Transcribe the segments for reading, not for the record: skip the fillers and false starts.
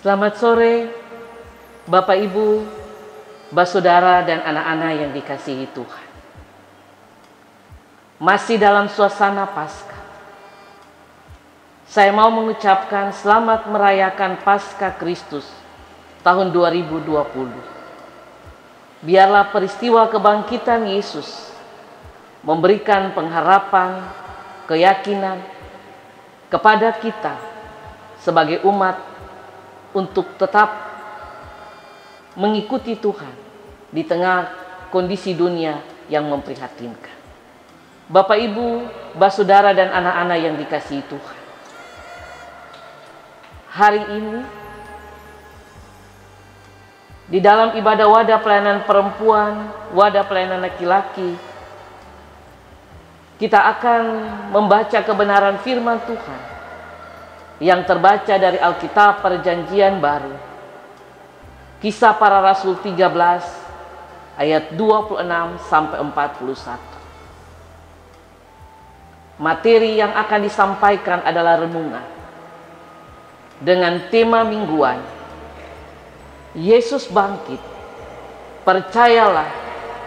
Selamat sore, Bapak Ibu, Saudara dan anak-anak yang dikasihi Tuhan. Masih dalam suasana Paskah, saya mau mengucapkan selamat merayakan Paskah Kristus tahun 2020. Biarlah peristiwa kebangkitan Yesus memberikan pengharapan, keyakinan kepada kita sebagai umat untuk tetap mengikuti Tuhan di tengah kondisi dunia yang memprihatinkan. Bapak, Ibu, Saudara dan anak-anak yang dikasihi Tuhan, hari ini di dalam ibadah wadah pelayanan perempuan, wadah pelayanan laki-laki, kita akan membaca kebenaran firman Tuhan yang terbaca dari Alkitab Perjanjian Baru, Kisah Para Rasul 13 ayat 26 sampai 41. Materi yang akan disampaikan adalah renungan dengan tema mingguan, Yesus bangkit, percayalah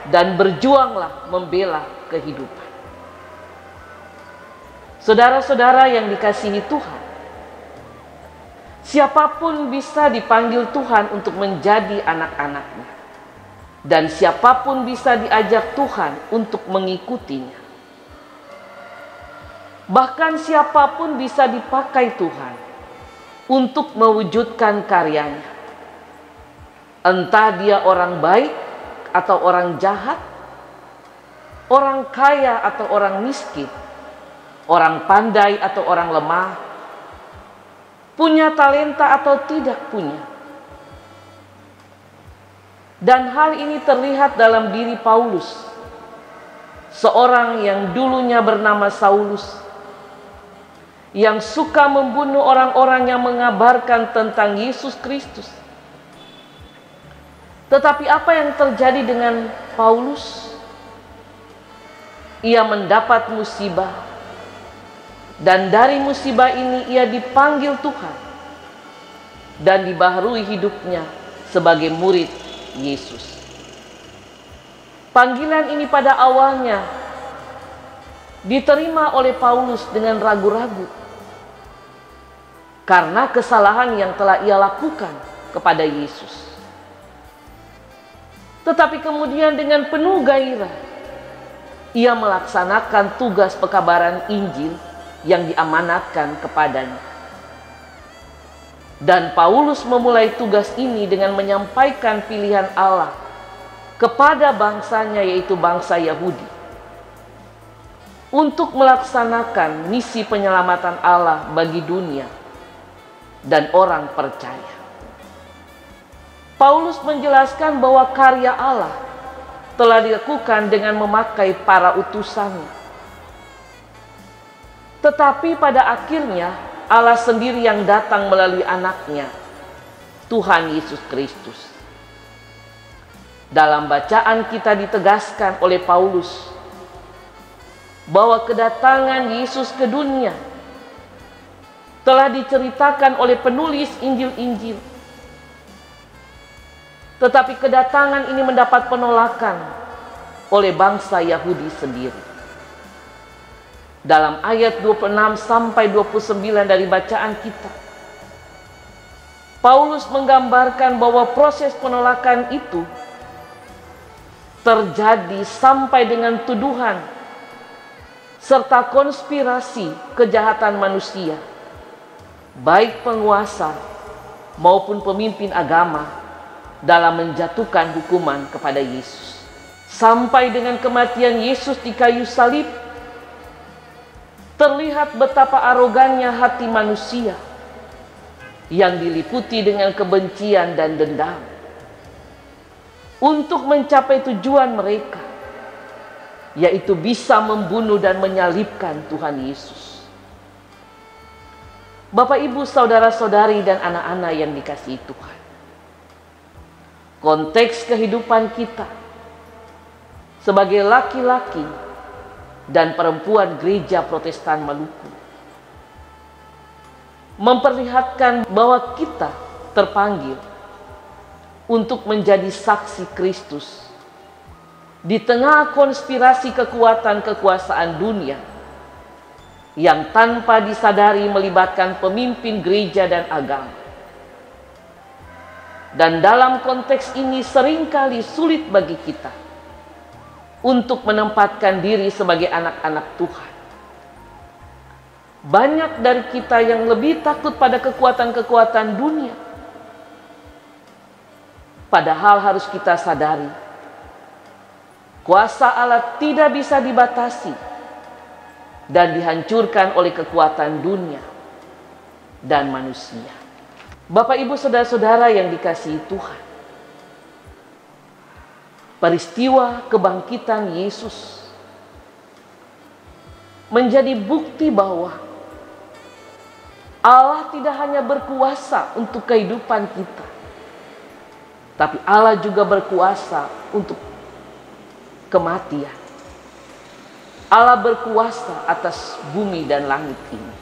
dan berjuanglah membela kehidupan. Saudara-saudara yang dikasihi Tuhan, siapapun bisa dipanggil Tuhan untuk menjadi anak-anaknya, dan siapapun bisa diajak Tuhan untuk mengikutinya. Bahkan siapapun bisa dipakai Tuhan untuk mewujudkan karyanya. Entah dia orang baik atau orang jahat, orang kaya atau orang miskin, orang pandai atau orang lemah, punya talenta atau tidak punya. Dan hal ini terlihat dalam diri Paulus, seorang yang dulunya bernama Saulus, yang suka membunuh orang-orang yang mengabarkan tentang Yesus Kristus. Tetapi apa yang terjadi dengan Paulus? Ia mendapat musibah, dan dari musibah ini ia dipanggil Tuhan dan dibaharui hidupnya sebagai murid Yesus. Panggilan ini pada awalnya diterima oleh Paulus dengan ragu-ragu karena kesalahan yang telah ia lakukan kepada Yesus. Tetapi kemudian dengan penuh gairah ia melaksanakan tugas pekabaran Injil yang diamanatkan kepadanya. Dan Paulus memulai tugas ini dengan menyampaikan pilihan Allah kepada bangsanya, yaitu bangsa Yahudi, untuk melaksanakan misi penyelamatan Allah bagi dunia dan orang percaya. Paulus menjelaskan bahwa karya Allah telah dilakukan dengan memakai para utusannya. Tetapi pada akhirnya Allah sendiri yang datang melalui anaknya, Tuhan Yesus Kristus. Dalam bacaan kita ditegaskan oleh Paulus bahwa kedatangan Yesus ke dunia telah diceritakan oleh penulis Injil-Injil. Tetapi kedatangan ini mendapat penolakan oleh bangsa Yahudi sendiri. Dalam ayat 26 sampai 29 dari bacaan kita, Paulus menggambarkan bahwa proses penolakan itu terjadi sampai dengan tuduhan serta konspirasi kejahatan manusia, baik penguasa maupun pemimpin agama, dalam menjatuhkan hukuman kepada Yesus. Sampai dengan kematian Yesus di kayu salib, terlihat betapa arogannya hati manusia yang diliputi dengan kebencian dan dendam untuk mencapai tujuan mereka, yaitu bisa membunuh dan menyalibkan Tuhan Yesus. Bapak, Ibu, saudara-saudari dan anak-anak yang dikasihi Tuhan, konteks kehidupan kita sebagai laki-laki dan perempuan gereja Protestan Maluku memperlihatkan bahwa kita terpanggil untuk menjadi saksi Kristus di tengah konspirasi kekuatan kekuasaan dunia yang tanpa disadari melibatkan pemimpin gereja dan agama. Dan dalam konteks ini seringkali sulit bagi kita untuk menempatkan diri sebagai anak-anak Tuhan. Banyak dari kita yang lebih takut pada kekuatan-kekuatan dunia. Padahal harus kita sadari, kuasa Allah tidak bisa dibatasi dan dihancurkan oleh kekuatan dunia dan manusia. Bapak, Ibu, saudara-saudara yang dikasihi Tuhan, peristiwa kebangkitan Yesus menjadi bukti bahwa Allah tidak hanya berkuasa untuk kehidupan kita, tapi Allah juga berkuasa untuk kematian. Allah berkuasa atas bumi dan langit ini.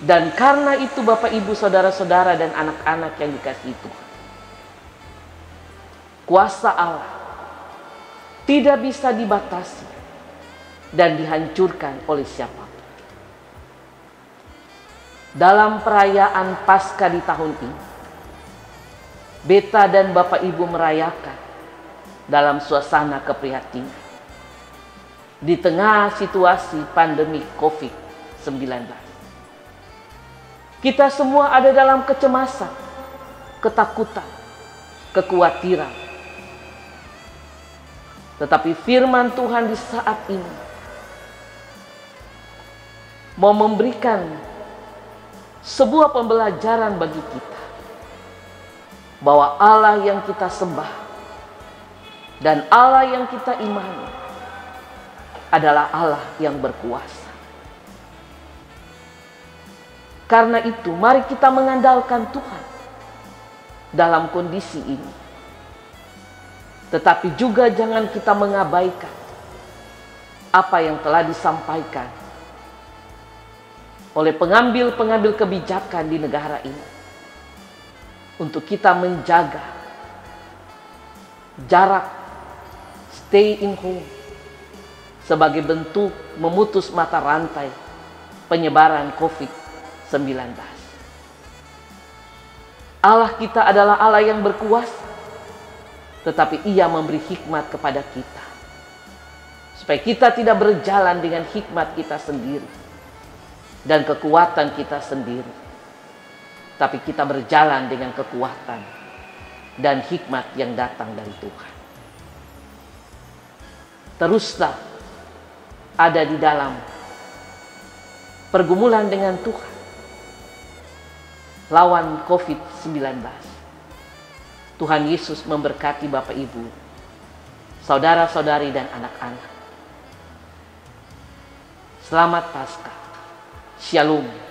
Dan karena itu Bapak, Ibu, saudara-saudara dan anak-anak yang dikasihi Tuhan, kuasa Allah tidak bisa dibatasi dan dihancurkan oleh siapapun. Dalam perayaan Paskah di tahun ini, Beta dan Bapak Ibu merayakan dalam suasana keprihatinan di tengah situasi pandemi COVID-19. Kita semua ada dalam kecemasan, ketakutan, kekhawatiran. Tetapi firman Tuhan di saat ini mau memberikan sebuah pembelajaran bagi kita, bahwa Allah yang kita sembah dan Allah yang kita imani adalah Allah yang berkuasa. Karena itu, mari kita mengandalkan Tuhan dalam kondisi ini. Tetapi juga jangan kita mengabaikan apa yang telah disampaikan oleh pengambil-pengambil kebijakan di negara ini, untuk kita menjaga jarak, stay in home, sebagai bentuk memutus mata rantai penyebaran COVID-19. Allah kita adalah Allah yang berkuasa, tetapi Ia memberi hikmat kepada kita, supaya kita tidak berjalan dengan hikmat kita sendiri dan kekuatan kita sendiri, tapi kita berjalan dengan kekuatan dan hikmat yang datang dari Tuhan. Teruslah ada di dalam pergumulan dengan Tuhan lawan COVID-19. Tuhan Yesus memberkati Bapak Ibu, saudara-saudari dan anak-anak. Selamat Paskah. Shalom.